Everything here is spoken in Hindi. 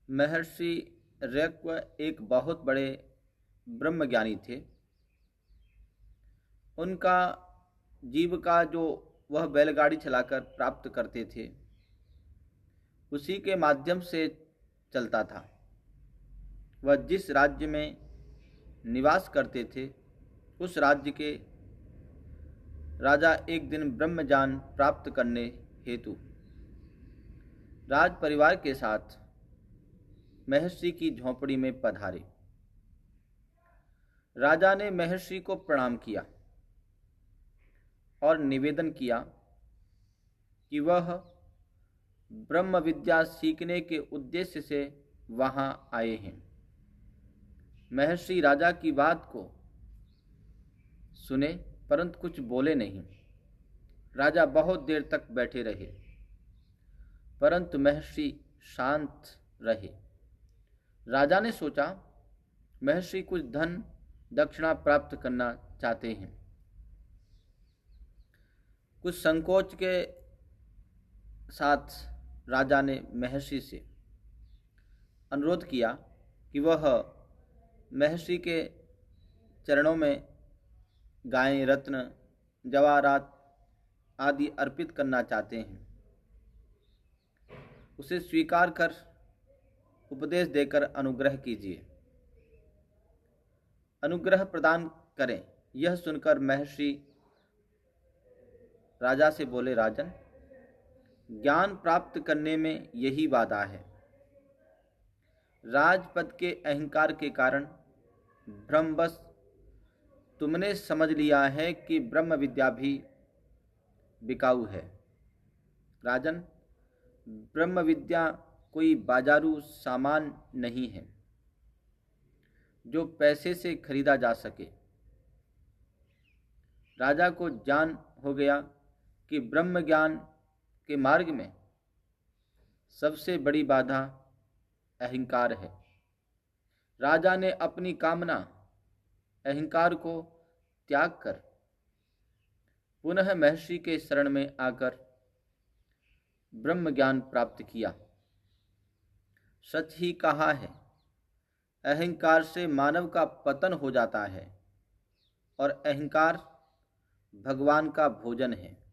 महर्षि ऋक्व एक बहुत बड़े ब्रह्मज्ञानी थे। उनका जीविका जो वह बैलगाड़ी चलाकर प्राप्त करते थे, उसी के माध्यम से चलता था। वह जिस राज्य में निवास करते थे, उस राज्य के राजा एक दिन ब्रह्मज्ञान प्राप्त करने हेतु राज परिवार के साथ महर्षि की झोंपड़ी में पधारे। राजा ने महर्षि को प्रणाम किया और निवेदन किया कि वह ब्रह्म विद्या सीखने के उद्देश्य से वहां आए हैं। महर्षि राजा की बात को सुने परंतु कुछ बोले नहीं। राजा बहुत देर तक बैठे रहे परंतु महर्षि शांत रहे। राजा ने सोचा महर्षि कुछ धन दक्षिणा प्राप्त करना चाहते हैं। कुछ संकोच के साथ राजा ने महर्षि से अनुरोध किया कि वह महर्षि के चरणों में गायें, रत्न, जवाहरात आदि अर्पित करना चाहते हैं। उसे स्वीकार कर उपदेश देकर अनुग्रह कीजिए, अनुग्रह प्रदान करें। यह सुनकर महर्षि राजा से बोले, राजन, ज्ञान प्राप्त करने में यही बाधा है। राजपद के अहंकार के कारण भ्रमवश तुमने समझ लिया है कि ब्रह्म विद्या भी बिकाऊ है। राजन, ब्रह्म विद्या कोई बाजारू सामान नहीं है जो पैसे से खरीदा जा सके। राजा को जान हो गया कि ब्रह्म ज्ञान के मार्ग में सबसे बड़ी बाधा अहंकार है। राजा ने अपनी कामना अहंकार को त्याग कर पुनः महर्षि के शरण में आकर ब्रह्म ज्ञान प्राप्त किया। सच ही कहा है, अहंकार से मानव का पतन हो जाता है और अहंकार भगवान का भोजन है।